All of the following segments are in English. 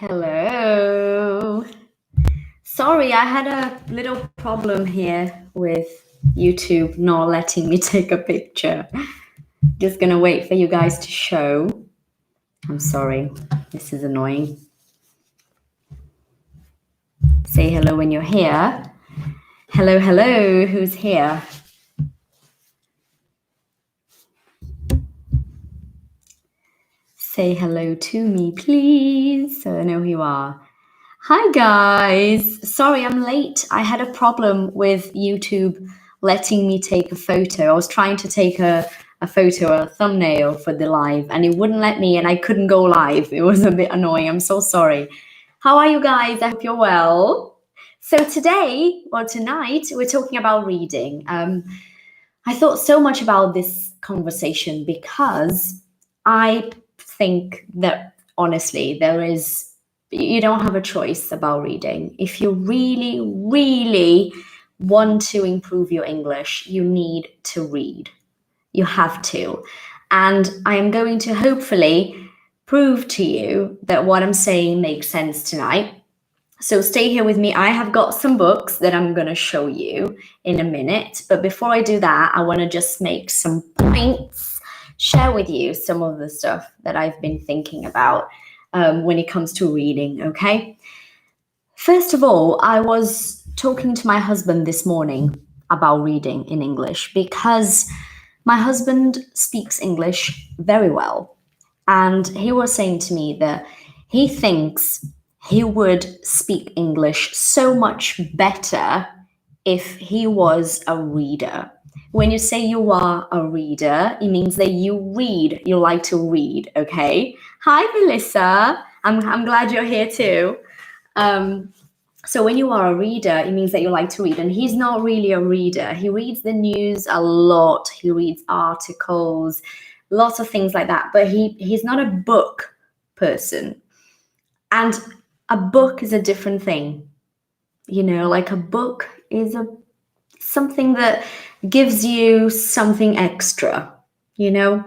Hello. Sorry, I had a little problem here with YouTube not letting me take a picture. Just gonna wait for you guys to show. I'm sorry, this is annoying. Say hello when you're here. Hello, hello, who's here? Say hello to me, please, so I know who you are. Hi, guys. Sorry, I'm late. I had a problem with YouTube letting me take a photo. I was trying to take a photo, a thumbnail for the live, and it wouldn't let me, and I couldn't go live. It was a bit annoying. I'm so sorry. How are you guys? I hope you're well. So today, or tonight, we're talking about reading. I thought so much about this conversation because I think that, honestly, you don't have a choice about reading. If you really, really want to improve your English, you need to read. You have to. And I am going to hopefully prove to you that what I'm saying makes sense tonight. So stay here with me. I have got some books that I'm going to show you in a minute. But before I do that, I want to just make some points, share with you some of the stuff that I've been thinking about when it comes to reading, okay? First of all, I was talking to my husband this morning about reading in English because my husband speaks English very well. And he was saying to me that he thinks he would speak English so much better if he was a reader. When you say you are a reader, it means that you read, you like to read, okay? Hi, Melissa. I'm glad you're here too. So when you are a reader, it means that you like to read. And he's not really a reader. He reads the news a lot. He reads articles, lots of things like that. But he's not a book person. And a book is a different thing. You know, like a book is something that gives you something extra, you know?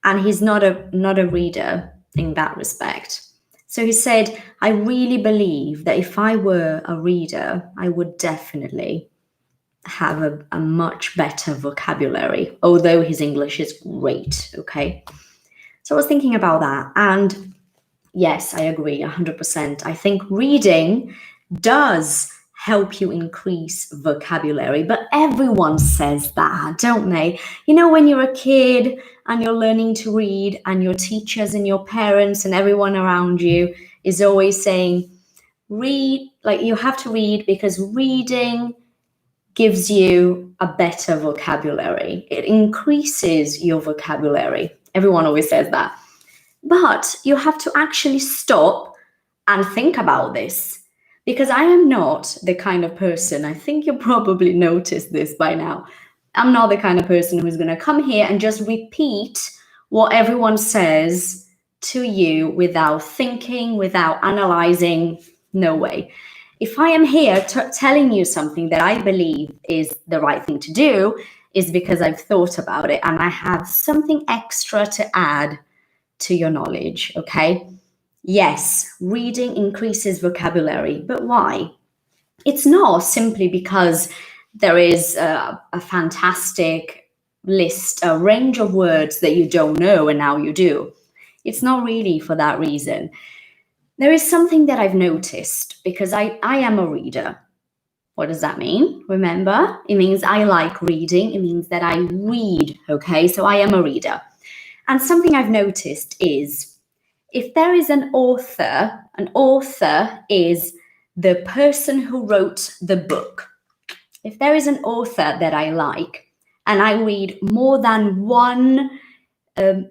And he's not a reader in that respect. So he said, I really believe that if I were a reader, I would definitely have a much better vocabulary, although his English is great, okay? So I was thinking about that, and yes, I agree 100%. I think reading does help you increase vocabulary, but everyone says that, don't they? You know, when you're a kid and you're learning to read and your teachers and your parents and everyone around you is always saying, read, like you have to read because reading gives you a better vocabulary. It increases your vocabulary. Everyone always says that. But you have to actually stop and think about this. Because I am not the kind of person, I think you probably noticed this by now, I'm not the kind of person who's going to come here and just repeat what everyone says to you without thinking, without analyzing. No way. If I am here telling you something that I believe is the right thing to do, is because I've thought about it and I have something extra to add to your knowledge, okay? Yes, reading increases vocabulary, but why? It's not simply because there is a fantastic list, a range of words that you don't know and now you do. It's not really for that reason. There is something that I've noticed because I am a reader. What does that mean? Remember, it means I like reading. It means that I read, okay? So I am a reader. And something I've noticed is if there is an author is the person who wrote the book. If there is an author that I like and I read more than one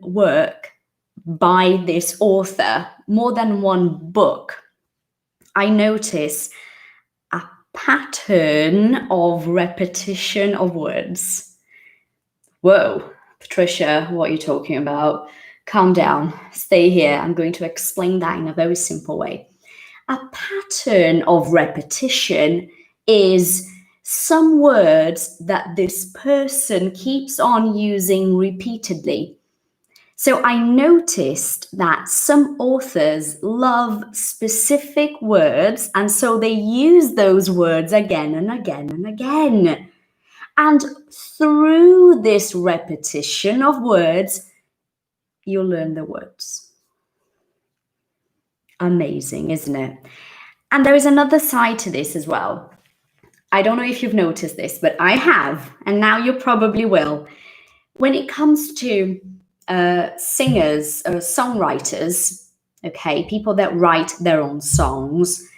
work by this author, more than one book, I notice a pattern of repetition of words. Whoa, Patricia, what are you talking about? Calm down, stay here. I'm going to explain that in a very simple way. A pattern of repetition is some words that this person keeps on using repeatedly. So I noticed that some authors love specific words, and so they use those words again and again and again. And through this repetition of words, you learn the words. Amazing, isn't it? And there is another side to this as well. I don't know if you've noticed this, but I have, and now you probably will. When it comes to singers, songwriters, okay, people that write their own songs,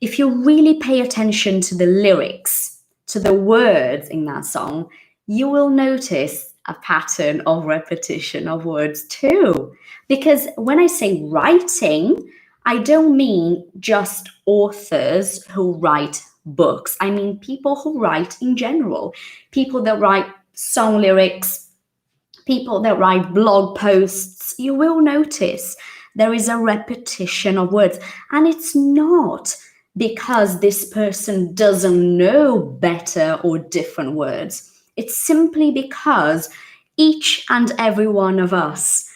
if you really pay attention to the lyrics, to the words in that song, you will notice a pattern of repetition of words too. Because when I say writing, I don't mean just authors who write books. I mean people who write in general, people that write song lyrics, people that write blog posts. You will notice there is a repetition of words, and it's not because this person doesn't know better or different words. It's simply because each and every one of us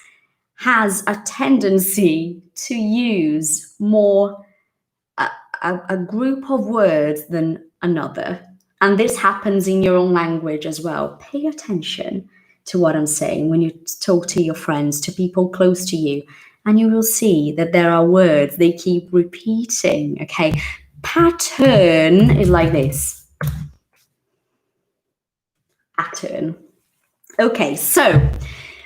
has a tendency to use more a group of words than another. And this happens in your own language as well. Pay attention to what I'm saying when you talk to your friends, to people close to you, and you will see that there are words they keep repeating, okay? Pattern is like this. Pattern. Okay, so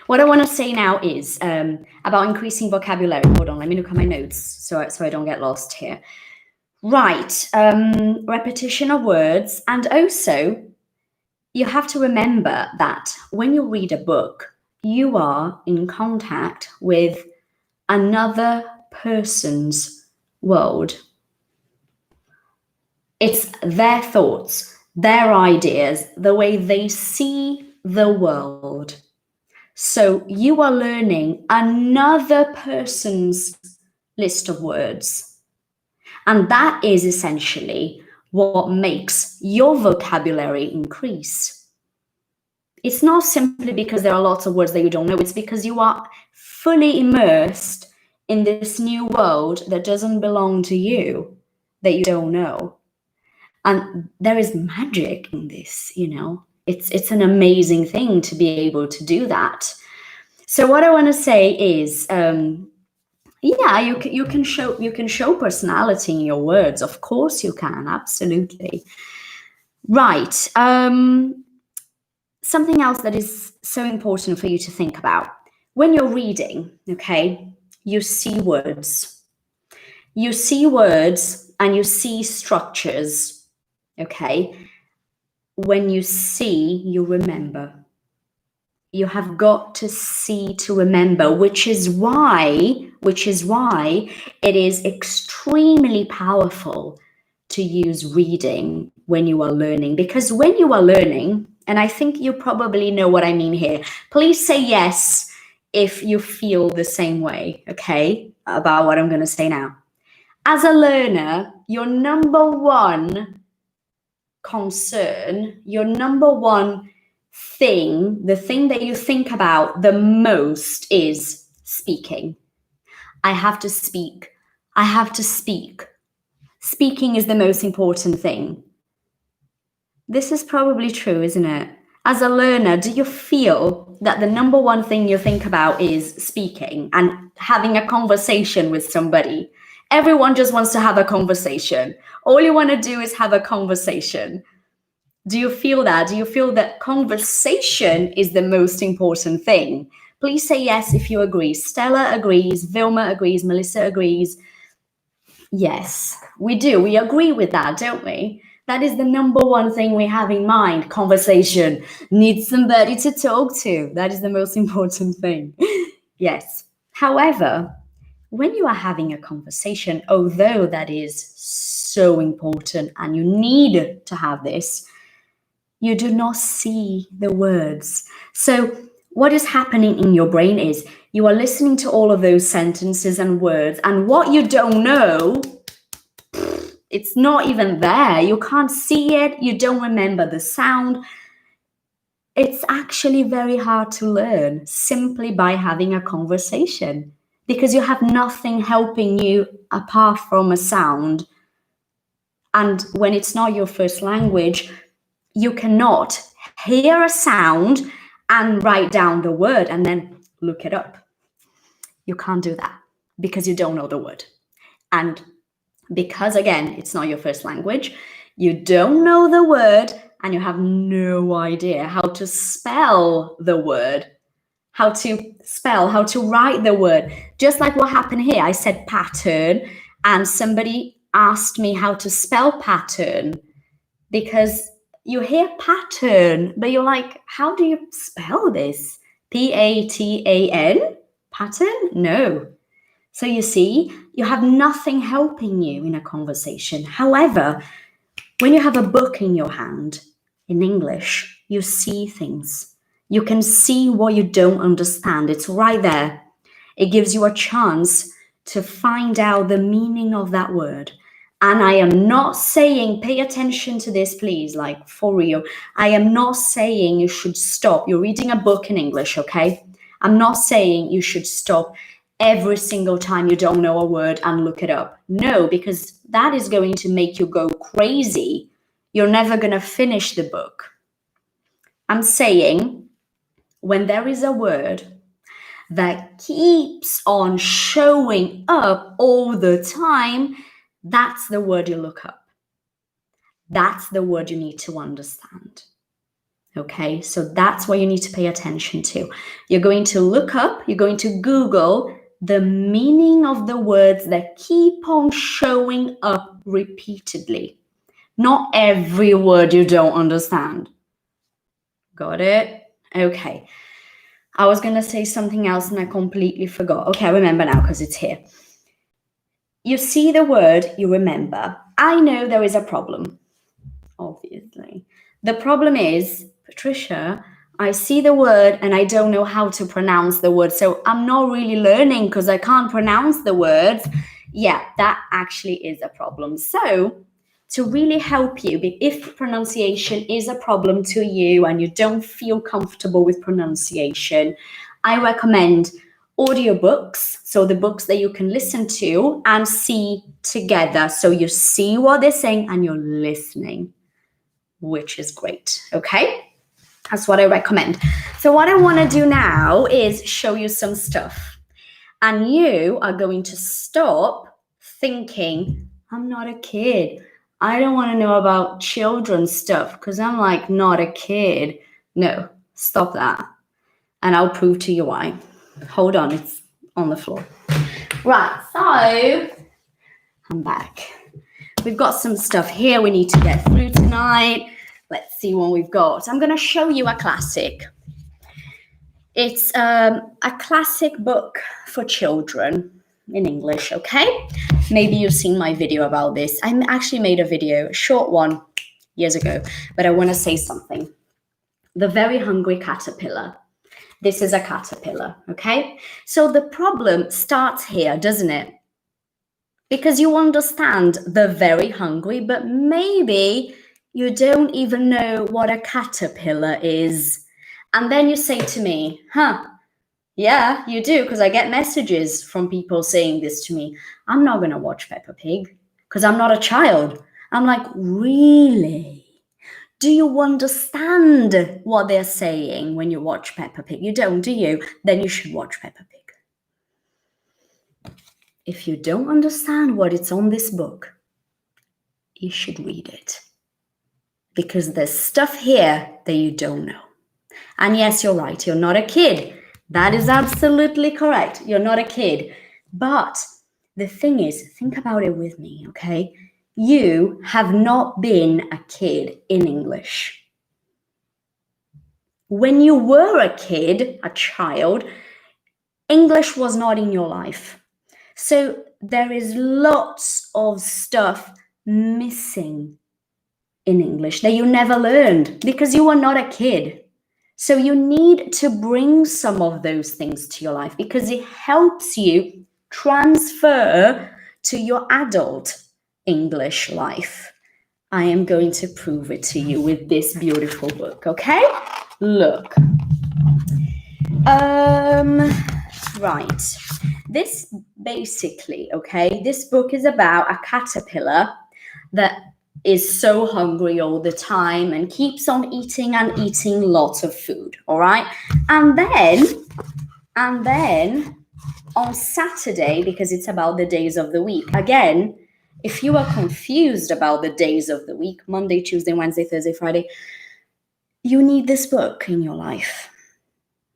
what I want to say now is about increasing vocabulary. Hold on, let me look at my notes so I don't get lost here. Right, repetition of words, and also you have to remember that when you read a book, you are in contact with another person's world. It's their thoughts, their ideas, the way they see the world. So you are learning another person's list of words. And that is essentially what makes your vocabulary increase. It's not simply because there are lots of words that you don't know. It's because you are fully immersed in this new world that doesn't belong to you, that you don't know. And there is magic in this, you know. It's an amazing thing to be able to do that. So what I want to say is, yeah, you can show personality in your words. Of course you can, absolutely. Right. Something else that is so important for you to think about. When you're reading, okay, you see words. You see words and you see structures, okay? When you see, you remember. You have got to see to remember, which is why it is extremely powerful to use reading when you are learning. Because when you are learning, and I think you probably know what I mean here, please say yes if you feel the same way, okay, about what I'm going to say now. As a learner, your number one concern, your number one thing, the thing that you think about the most is speaking. I have to speak. I have to speak. Speaking is the most important thing. This is probably true, isn't it? As a learner, do you feel that the number one thing you think about is speaking and having a conversation with somebody? Everyone just wants to have a conversation. All you want to do is have a conversation. Do you feel that? Do you feel that conversation is the most important thing? Please say yes if you agree. Stella agrees, Vilma agrees, Melissa agrees. Yes, we do. We agree with that, don't we? That is the number one thing we have in mind. Conversation. Need somebody to talk to. That is the most important thing. Yes. However, when you are having a conversation, although that is so important and you need to have this, you do not see the words. So what is happening in your brain is you are listening to all of those sentences and words, and what you don't know, it's not even there. You can't see it. You don't remember the sound. It's actually very hard to learn simply by having a conversation, because you have nothing helping you apart from a sound. And when it's not your first language, you cannot hear a sound and write down the word and then look it up. You can't do that because you don't know the word. And because, again, it's not your first language, you don't know the word and you have no idea how to spell the word, how to write the word. Just like what happened here, I said pattern and somebody asked me how to spell pattern, because you hear pattern, but you're like, how do you spell this? P-A-T-A-N? Pattern? No. So you see, you have nothing helping you in a conversation. However, when you have a book in your hand in English, you see things. You can see what you don't understand. It's right there. It gives you a chance to find out the meaning of that word. And I am not saying, pay attention to this, please, like for real. I am not saying you should stop. You're reading a book in English, okay? I'm not saying you should stop every single time you don't know a word and look it up. No, because that is going to make you go crazy. You're never going to finish the book. I'm saying when there is a word that keeps on showing up all the time, that's the word you look up. That's the word you need to understand. Okay, so that's what you need to pay attention to. You're going to look up, you're going to Google the meaning of the words that keep on showing up repeatedly. Not every word you don't understand. Got it? Okay. I was going to say something else and I completely forgot. Okay, I remember now because it's here. You see the word, you remember. I know there is a problem, obviously. The problem is, Patricia, I see the word and I don't know how to pronounce the word. So I'm not really learning because I can't pronounce the words. Yeah, that actually is a problem. So to really help you, if pronunciation is a problem to you and you don't feel comfortable with pronunciation, I recommend audiobooks, so the books that you can listen to and see together. So you see what they're saying and you're listening, which is great, okay? That's what I recommend. So what I want to do now is show you some stuff. And you are going to stop thinking, I'm not a kid. I don't want to know about children's stuff because I'm like not a kid. No, stop that. And I'll prove to you why. Hold on, it's on the floor. Right, so I'm back. We've got some stuff here we need to get through tonight. Let's see what we've got. I'm going to show you a classic. It's a classic book for children in English, okay? Maybe you've seen my video about this. I actually made a video, a short one, years ago, but I want to say something. The Very Hungry Caterpillar. This is a caterpillar, okay? So the problem starts here, doesn't it? Because you understand the very hungry, but maybe you don't even know what a caterpillar is. And then you say to me, yeah, you do, because I get messages from people saying this to me. I'm not going to watch Peppa Pig because I'm not a child. I'm like, really? Do you understand what they're saying when you watch Peppa Pig? You don't, do you? Then you should watch Peppa Pig. If you don't understand what it's on this book, you should read it. Because there's stuff here that you don't know. And yes, you're right, you're not a kid. That is absolutely correct. You're not a kid. But the thing is, think about it with me, okay? You have not been a kid in English. When you were a kid, a child, English was not in your life. So there is lots of stuff missing in English that you never learned because you were not a kid. So you need to bring some of those things to your life because it helps you transfer to your adult English life. I am going to prove it to you with this beautiful book, okay? Look. Right. This basically, okay, this book is about a caterpillar that is so hungry all the time and keeps on eating and eating lots of food, all right? And then on Saturday, because it's about the days of the week, again, if you are confused about the days of the week, Monday, Tuesday, Wednesday, Thursday, Friday, you need this book in your life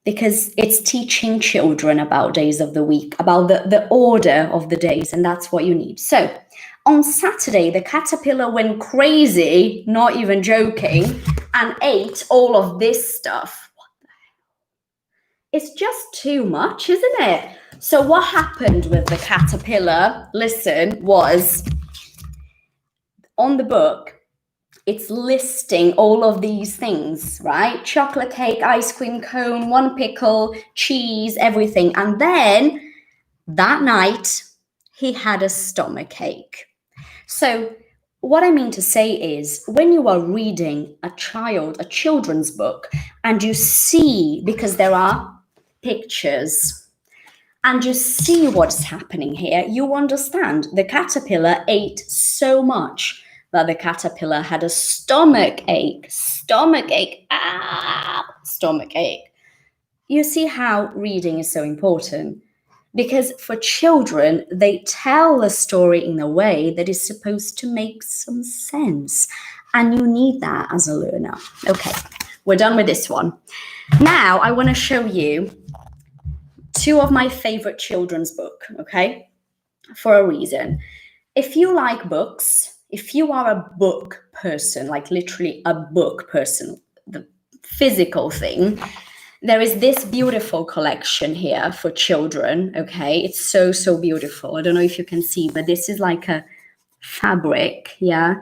because it's teaching children about days of the week, about the order of the days, and that's what you need. So on Saturday, the caterpillar went crazy, not even joking, and ate all of this stuff. What the hell? It's just too much, isn't it? So what happened with the caterpillar, listen, was on the book, it's listing all of these things, right? Chocolate cake, ice cream cone, one pickle, cheese, everything. And then that night, he had a stomachache. So what I mean to say is when you are reading a children's book, and you see, because there are pictures, and you see what's happening here, you understand the caterpillar ate so much that the caterpillar had a stomach ache. You see how reading is so important? Because for children, they tell the story in a way that is supposed to make some sense. And you need that as a learner. Okay, we're done with this one. Now, I want to show you two of my favorite children's books, okay? For a reason. If you like books, if you are a book person, like literally a book person, the physical thing, there is this beautiful collection here for children, okay? It's so, so beautiful. I don't know if you can see, but this is like a fabric, yeah?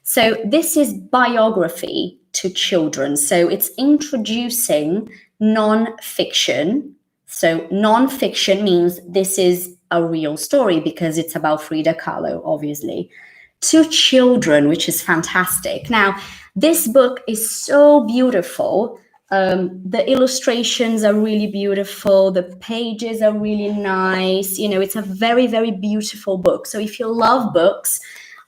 So this is biography to children. So it's introducing non-fiction. So non-fiction means this is a real story because it's about Frida Kahlo, obviously, to children, which is fantastic. Now, this book is so beautiful. The illustrations are really beautiful. The pages are really nice. You know, it's a very, very beautiful book. So if you love books,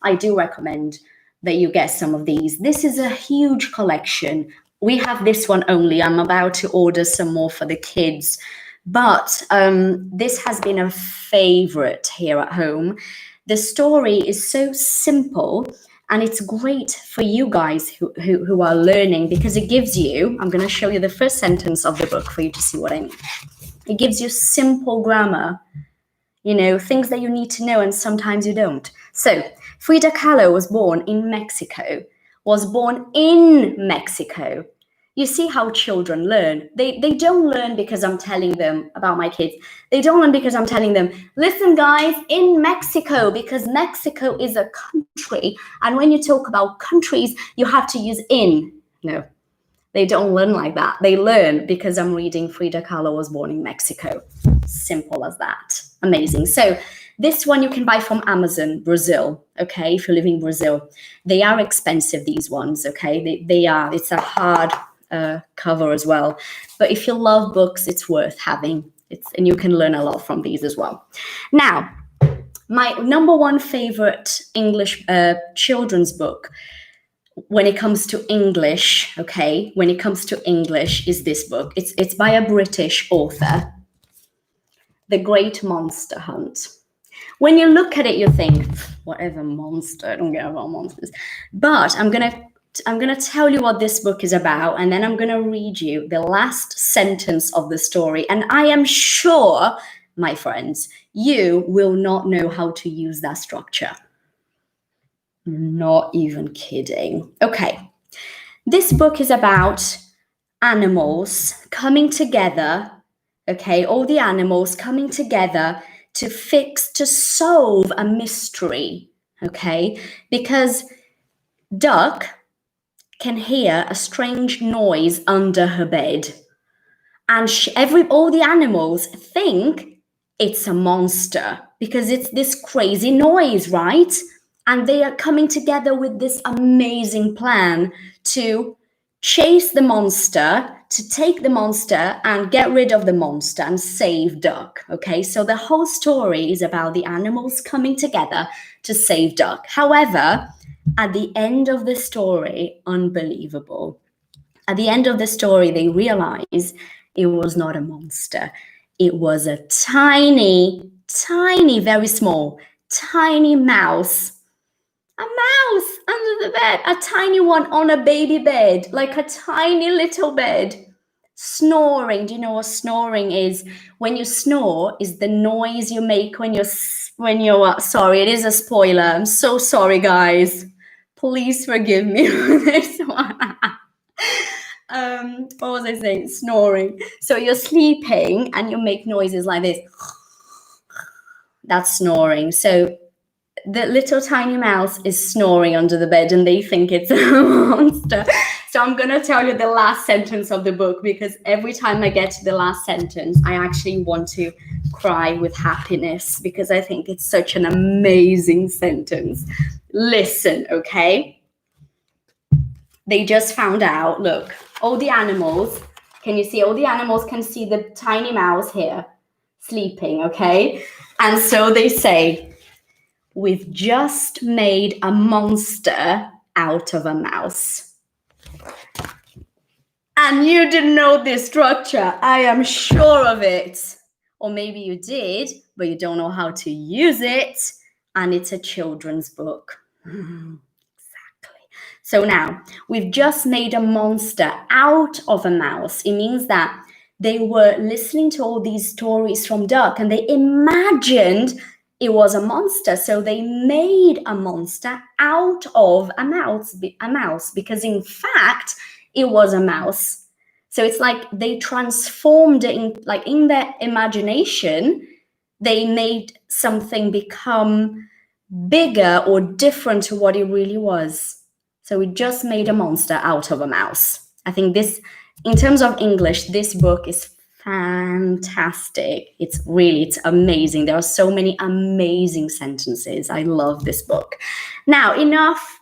I do recommend that you get some of these. This is a huge collection. We have this one only. I'm about to order some more for the kids. But this has been a favorite here at home. The story is so simple and it's great for you guys who are learning because it gives you, I'm going to show you the first sentence of the book for you to see what I mean. It gives you simple grammar, you know, things that you need to know and sometimes you don't. So Frida Kahlo was born in Mexico, You see how children learn. They don't learn because I'm telling them about my kids. They don't learn because I'm telling them, listen, guys, in Mexico, because Mexico is a country. And when you talk about countries, you have to use in. No, they don't learn like that. They learn because I'm reading Frida Kahlo was born in Mexico. Simple as that. Amazing. So this one you can buy from Amazon, Brazil, okay, if you live in Brazil. They are expensive, these ones, okay? They are. It's a hard cover as well. But if you love books, it's worth having. And you can learn a lot from these as well. Now, my number one favorite English children's book when it comes to English, okay, when it comes to English is this book. It's by a British author, The Great Monster Hunt. When you look at it, you think, whatever monster, I don't care about monsters. But I'm gonna tell you what this book is about, and then I'm gonna read you the last sentence of the story. And I am sure, my friends, you will not know how to use that structure. Not even kidding. Okay, this book is about animals coming together, okay, all the animals coming together to solve a mystery, okay, because Duck can hear a strange noise under her bed, and all the animals think it's a monster because it's this crazy noise, right? And they are coming together with this amazing plan to chase the monster, to take the monster and get rid of the monster and save Duck. Okay, so the whole story is about the animals coming together to save Duck. However, at the end of the story, unbelievable. At the end of the story, they realize it was not a monster. It was a tiny, very small, tiny mouse. A mouse under the bed, a tiny one on a baby bed, like a tiny little bed, snoring. Do you know what snoring is? When you snore, is the noise you make when you're sorry, it is a spoiler. I'm so sorry, guys. Please forgive me for this one. What was I saying? Snoring. So you're sleeping and you make noises like this. That's snoring. So the little tiny mouse is snoring under the bed and they think it's a monster. So I'm going to tell you the last sentence of the book, because every time I get to the last sentence, I actually want to cry with happiness because I think it's such an amazing sentence. Listen, okay? They just found out, look, all the animals, can you see? All the animals can see the tiny mouse here sleeping, okay? And so they say, we've just made a monster out of a mouse. And you didn't know this structure. I am sure of it. Or maybe you did, but you don't know how to use it. And it's a children's book. Exactly. So now, we've just made a monster out of a mouse. It means that they were listening to all these stories from Duck and they imagined it was a monster, so they made a monster out of a mouse because in fact it was a mouse. So it's like they transformed it in their imagination, they made something become bigger or different to what it really was. So we just made a monster out of a mouse. I think this, in terms of English, this book is fantastic. It's amazing. There are so many amazing sentences. I love this book. Now, enough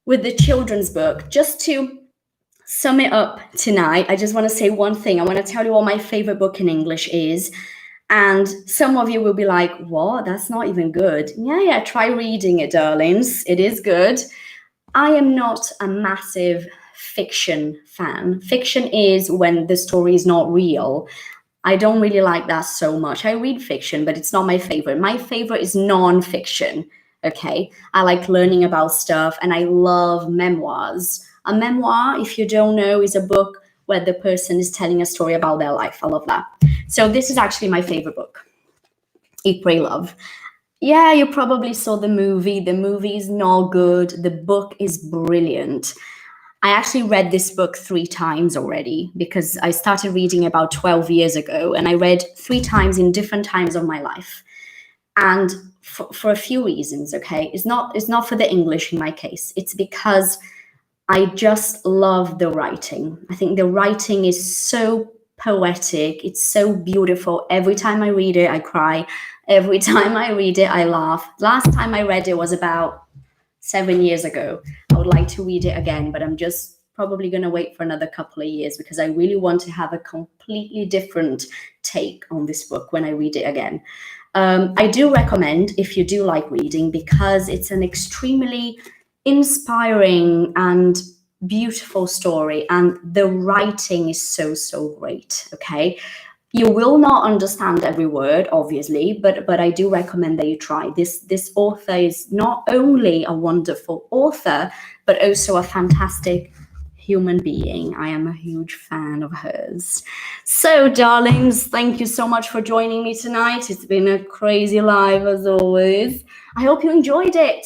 with the children's book. Just to sum it up tonight, I just want to say one thing. I want to tell you what my favorite book in English is. And some of you will be like, what? That's not even good. Yeah, try reading it, darlings. It is good. I am not a massive fiction fan. Fiction is when the story is not real. I don't really like that so much. I read fiction, but it's not my favorite. My favorite is non-fiction, okay? I like learning about stuff and I love memoirs. A memoir, if you don't know, is a book where the person is telling a story about their life. I love that. So this is actually my favorite book, Eat, Pray, Love. Yeah, you probably saw the movie. The movie is not good. The book is brilliant. I actually read this book 3 times already because I started reading about 12 years ago and I read 3 times in different times of my life. And for a few reasons, okay? It's not for the English in my case. It's because I just love the writing. I think the writing is so poetic. It's so beautiful. Every time I read it, I cry. Every time I read it, I laugh. Last time I read it was about 7 years ago. I would like to read it again, but I'm just probably going to wait for another couple of years because I really want to have a completely different take on this book when I read it again. I do recommend if you do like reading because it's an extremely inspiring and beautiful story and the writing is so great, okay? You will not understand every word, obviously, but I do recommend that you try. This author is not only a wonderful author, but also a fantastic human being. I am a huge fan of hers. So, darlings, thank you so much for joining me tonight. It's been a crazy live as always. I hope you enjoyed it.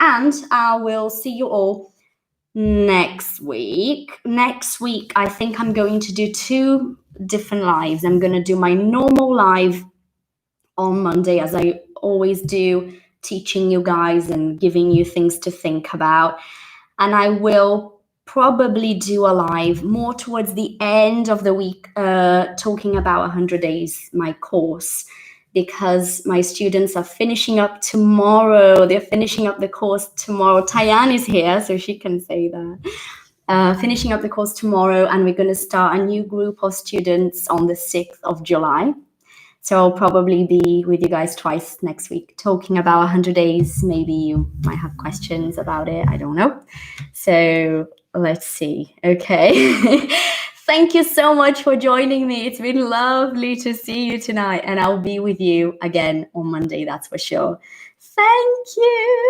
And I will see you all next week. Next week, I think I'm going to do 2 different lives. I'm going to do my normal live on Monday, as I always do, teaching you guys and giving you things to think about. And I will probably do a live more towards the end of the week, talking about 100 days, my course, because my students are finishing up tomorrow. They're finishing up the course tomorrow. Tyann is here, so she can say that. finishing up the course tomorrow, and we're going to start a new group of students on the 6th of July. So I'll probably be with you guys twice next week, talking about 100 days. Maybe you might have questions about it. I don't know. So let's see. Okay. Thank you so much for joining me. It's been lovely to see you tonight, and I'll be with you again on Monday, that's for sure. Thank you.